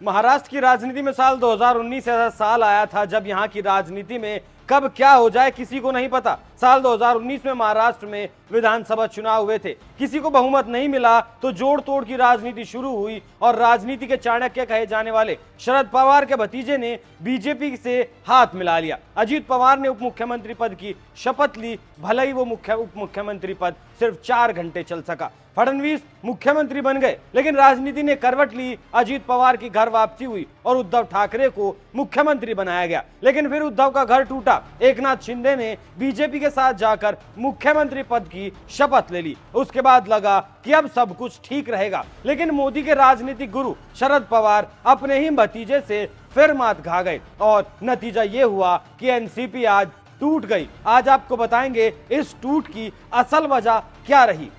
महाराष्ट्र की राजनीति में साल 2019 ऐसा साल आया था जब यहां की राजनीति में कब क्या हो जाए किसी को नहीं पता। साल 2019 में महाराष्ट्र में विधानसभा चुनाव हुए थे, किसी को बहुमत नहीं मिला तो जोड़ तोड़ की राजनीति शुरू हुई और राजनीति के चाणक्य कहे जाने वाले शरद पवार के भतीजे ने बीजेपी से हाथ मिला लिया। अजीत पवार ने उप मुख्यमंत्री पद की शपथ ली, भले ही वो उप मुख्यमंत्री पद सिर्फ 4 घंटे चल सका। फडणवीस मुख्यमंत्री बन गए, लेकिन राजनीति ने करवट ली, अजीत पवार की घर वापसी हुई और उद्धव ठाकरे को मुख्यमंत्री बनाया गया। लेकिन फिर उद्धव का घर टूटा, एकनाथ शिंदे ने बीजेपी के साथ जाकर मुख्यमंत्री पद की शपथ ले ली। उसके बाद लगा कि अब सब कुछ ठीक रहेगा, लेकिन मोदी के राजनीतिक गुरु शरद पवार अपने ही भतीजे से फिर मात खा गए और नतीजा ये हुआ कि एनसीपी आज टूट गई। आज आपको बताएंगे इस टूट की असल वजह क्या रही।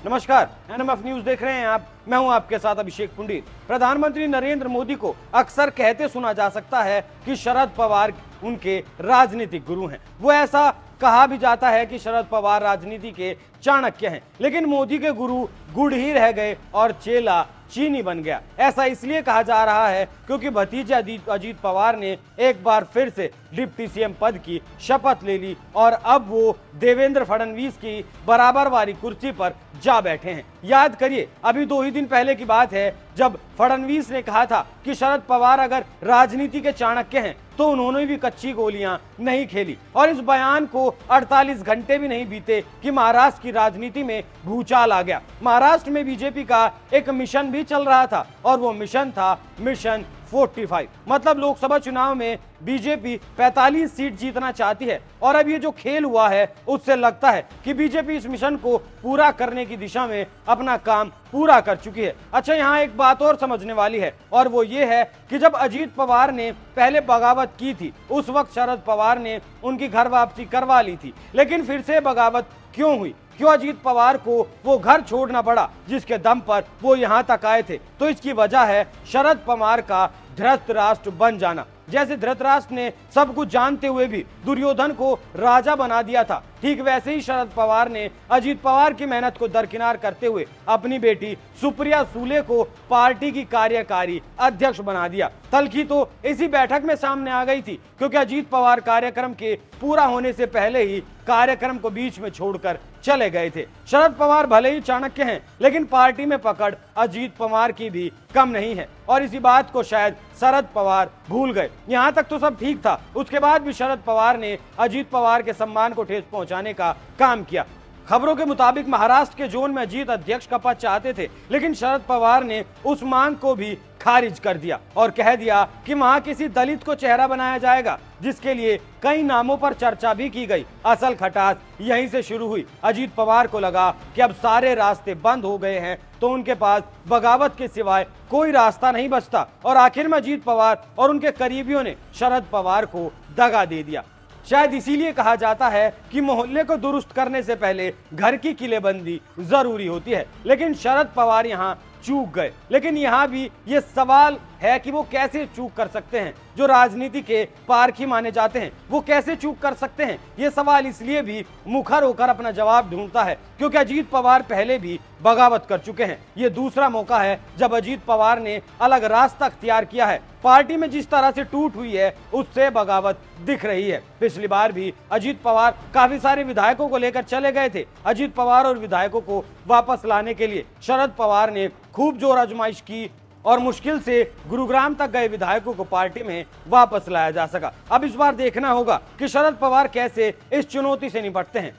नमस्कार, एनएमएफ न्यूज देख रहे हैं आप। मैं हूं आपके साथ अभिषेक पुंडीर। प्रधानमंत्री नरेंद्र मोदी को अक्सर कहते सुना जा सकता है कि शरद पवार उनके राजनीतिक गुरु हैं। वो ऐसा कहा भी जाता है कि शरद पवार राजनीति के चाणक्य हैं, लेकिन मोदी के गुरु गुड़ ही रह गए और चेला चीनी बन गया। ऐसा इसलिए कहा जा रहा है क्योंकि भतीजे अजीत पवार ने एक बार फिर से डिप्टी सीएम पद की शपथ ले ली और अब वो देवेंद्र फडणवीस की बराबर वाली कुर्सी पर जा बैठे हैं। याद करिए, अभी 2 ही दिन पहले की बात है जब फडणवीस ने कहा था कि शरद पवार अगर राजनीति के चाणक्य हैं तो उन्होंने भी कच्ची गोलियां नहीं खेली। और इस बयान को 48 घंटे भी नहीं बीते कि महाराष्ट्र की राजनीति में भूचाल आ गया। महाराष्ट्र में बीजेपी का एक मिशन भी चल रहा था और वो मिशन था मिशन 45। मतलब लोकसभा चुनाव में बीजेपी 45 सीट जीतना चाहती है और अब ये जो खेल हुआ है उससे लगता है कि बीजेपी इस मिशन को पूरा करने की दिशा में अपना काम पूरा कर चुकी है। अच्छा, यहाँ एक बात और समझने वाली है और वो ये है कि जब अजीत पवार ने पहले बगावत की थी उस वक्त शरद पवार ने उनकी घर वापसी करवा ली थी, लेकिन फिर से बगावत क्यों हुई? क्यों अजीत पवार को वो घर छोड़ना पड़ा जिसके दम पर वो यहां तक आए थे? तो इसकी वजह है शरद पवार का धृतराष्ट्र बन जाना। जैसे धृतराष्ट्र ने सब कुछ जानते हुए भी दुर्योधन को राजा बना दिया था, ठीक वैसे ही शरद पवार ने अजीत पवार की मेहनत को दरकिनार करते हुए अपनी बेटी सुप्रिया सुले को पार्टी की कार्यकारी अध्यक्ष बना दिया। तलखी तो इसी बैठक में सामने आ गई थी क्योंकि अजीत पवार कार्यक्रम के पूरा होने से पहले ही कार्यक्रम को बीच में छोड़कर चले गए थे। शरद पवार भले ही चाणक्य हैं, लेकिन पार्टी में पकड़ अजीत पवार की भी कम नहीं है और इसी बात को शायद शरद पवार भूल गए। यहां तक तो सब ठीक था, उसके बाद भी शरद पवार ने अजीत पवार के सम्मान को ठेस पहुंचाने का काम किया। खबरों के मुताबिक महाराष्ट्र के जोन में अजीत अध्यक्ष का पद चाहते थे, लेकिन शरद पवार ने उस मांग को भी खारिज कर दिया और कह दिया कि वहां किसी दलित को चेहरा बनाया जाएगा, जिसके लिए कई नामों पर चर्चा भी की गई। असल खटास यहीं से शुरू हुई। अजीत पवार को लगा कि अब सारे रास्ते बंद हो गए हैं तो उनके पास बगावत के सिवाय कोई रास्ता नहीं बचता और आखिर में अजीत पवार और उनके करीबियों ने शरद पवार को दगा दे दिया। शायद इसीलिए कहा जाता है कि मोहल्ले को दुरुस्त करने से पहले घर की किलेबंदी जरूरी होती है, लेकिन शरद पवार यहाँ चूक गए। लेकिन यहाँ भी ये सवाल है कि वो कैसे चूक कर सकते हैं? जो राजनीति के पारखी माने जाते हैं वो कैसे चूक कर सकते हैं? ये सवाल इसलिए भी मुखर होकर अपना जवाब ढूंढता है क्योंकि अजीत पवार पहले भी बगावत कर चुके हैं। ये दूसरा मौका है जब अजीत पवार ने अलग रास्ता अख्तियार किया है। पार्टी में जिस तरह से टूट हुई है उससे बगावत दिख रही है। पिछली बार भी अजीत पवार काफी सारे विधायकों को लेकर चले गए थे। अजीत पवार और विधायकों को वापस लाने के लिए शरद पवार ने खूब जोर आजमाइश की और मुश्किल से गुरुग्राम तक गए विधायकों को पार्टी में वापस लाया जा सका। अब इस बार देखना होगा कि शरद पवार कैसे इस चुनौती से निपटते हैं।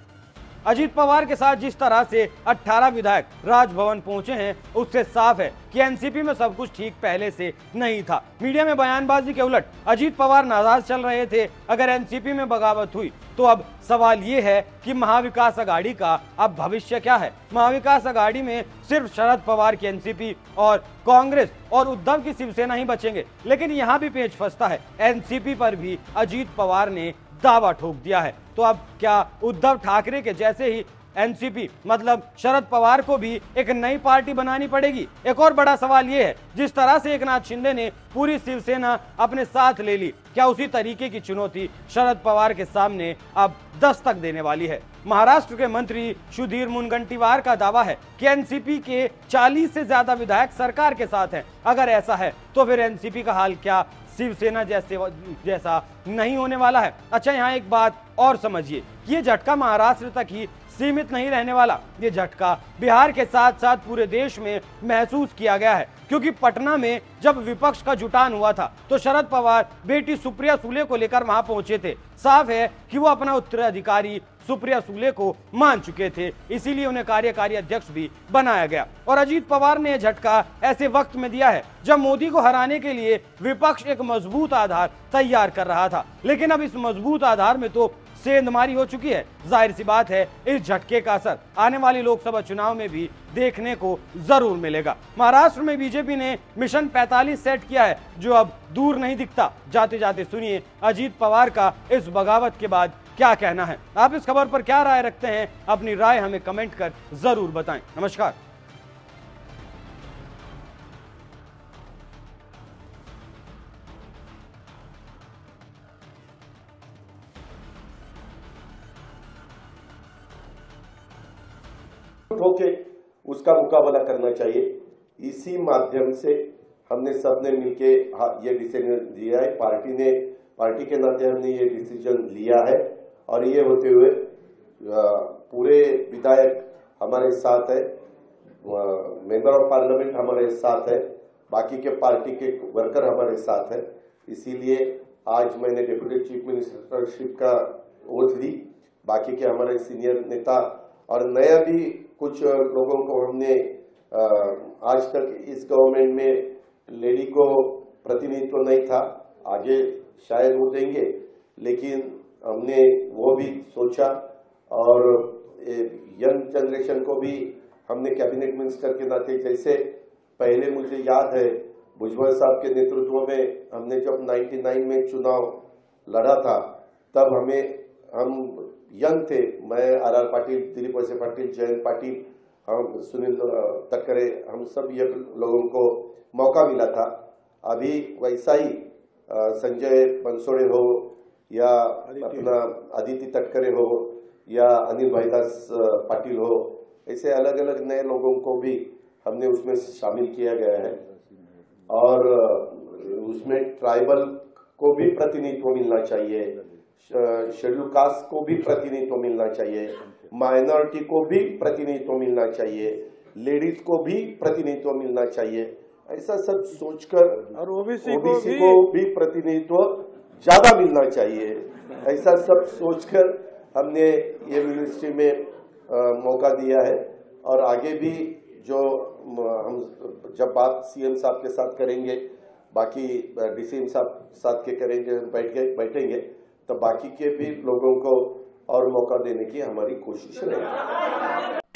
अजीत पवार के साथ जिस तरह से 18 विधायक राजभवन पहुंचे हैं उससे साफ है कि एनसीपी में सब कुछ ठीक पहले से नहीं था। मीडिया में बयानबाजी के उलट अजीत पवार नाराज चल रहे थे। अगर एनसीपी में बगावत हुई तो अब सवाल ये है कि महाविकास अघाड़ी का अब भविष्य क्या है? महाविकास अघाड़ी में सिर्फ शरद पवार की एनसीपी और कांग्रेस और उद्धव की शिवसेना ही बचेंगे, लेकिन यहाँ भी पेच फंसता है। एनसीपी पर भी अजीत पवार ने दावा ठोक दिया है। तो अब क्या उद्धव ठाकरे के जैसे ही एनसीपी मतलब शरद पवार को भी एक नई पार्टी बनानी पड़ेगी। एक और बड़ा सवाल यह है, जिस तरह से एकनाथ शिंदे ने पूरी शिवसेना अपने साथ ले ली, क्या उसी तरीके की चुनौती शरद पवार के सामने अब दस्तक देने वाली है? महाराष्ट्र के मंत्री सुधीर मुनगंटीवार का दावा है कि एनसीपी के 40 से ज्यादा विधायक सरकार के साथ हैं। अगर ऐसा है तो फिर एनसीपी का हाल क्या शिवसेना जैसा नहीं होने वाला है? अच्छा, यहाँ एक बात और समझिए कि ये झटका महाराष्ट्र तक ही सीमित नहीं रहने वाला। ये झटका बिहार के साथ साथ पूरे देश में महसूस किया गया है, क्योंकि पटना में जब विपक्ष का जुटान हुआ था तो शरद पवार बेटी सुप्रिया सुले को लेकर वहां पहुंचे थे। साफ है कि वो अपना उत्तराधिकारी सुप्रिया सुले को मान चुके थे, इसीलिए उन्हें कार्यकारी अध्यक्ष भी बनाया गया। और अजीत पवार ने यह झटका ऐसे वक्त में दिया है जब मोदी को हराने के लिए विपक्ष एक मजबूत आधार तैयार कर रहा था, लेकिन अब इस मजबूत आधार में तो सेंधमारी हो चुकी है। जाहिर सी बात है इस झटके का असर आने वाले लोकसभा चुनाव में भी देखने को जरूर मिलेगा। महाराष्ट्र में बीजेपी ने मिशन 45 सेट किया है, जो अब दूर नहीं दिखता। जाते जाते सुनिए अजीत पवार का इस बगावत के बाद क्या कहना है। आप इस खबर पर क्या राय रखते हैं? अपनी राय हमें कमेंट कर जरूर बताएं। नमस्कार। होके उसका मुकाबला करना चाहिए। इसी माध्यम से हमने सबने मिलके ये डिसीजन लिया है। पार्टी के नाते हमने ये डिसीजन लिया है और ये होते हुए पूरे विधायक हमारे साथ है, मेंबर ऑफ पार्लियामेंट हमारे साथ है, बाकी के पार्टी के वर्कर हमारे साथ है। इसीलिए आज मैंने डिप्टी चीफ मिनिस्टरशिप का ओथ ली। बाकी के हमारे सीनियर नेता और नया भी कुछ लोगों को हमने आज तक इस गवर्नमेंट में लेडी को प्रतिनिधित्व नहीं था, आगे शायद वो देंगे, लेकिन हमने वो भी सोचा और यंग जनरेशन को भी हमने कैबिनेट मिनिस्टर के नाते, जैसे पहले मुझे याद है भुजबल साहब के नेतृत्व में हमने जब 99 में चुनाव लड़ा था, तब हम यंग थे, मैं आर पाटिल, दिलीप वैसे पाटिल, जयंत पाटिल, हम सुनील तक्करे, हम सब ये लोगों को मौका मिला था। अभी वैसा ही संजय बंसोड़े हो या अपना अदिति तक्करे हो या अनिल भाईदास पाटिल हो, ऐसे अलग अलग नए लोगों को भी हमने उसमें शामिल किया गया है। और उसमें ट्राइबल को भी प्रतिनिधित्व मिलना चाहिए, शेड्यूल कास्ट को भी प्रतिनिधित्व मिलना चाहिए, माइनॉरिटी को भी प्रतिनिधित्व मिलना चाहिए, लेडीज को भी प्रतिनिधित्व मिलना चाहिए। ऐसा सब सोचकर और ओबीसी को भी प्रतिनिधित्व ज्यादा मिलना चाहिए। ऐसा सब सोचकर हमने ये मिनिस्ट्री में मौका दिया है। और आगे भी जो हम जब बात सीएम साहब के साथ करेंगे, बाकी डीसीएम साहब साथ के करेंगे, बैठेंगे, तो बाकी के भी लोगों को और मौका देने की हमारी कोशिश रहेगी।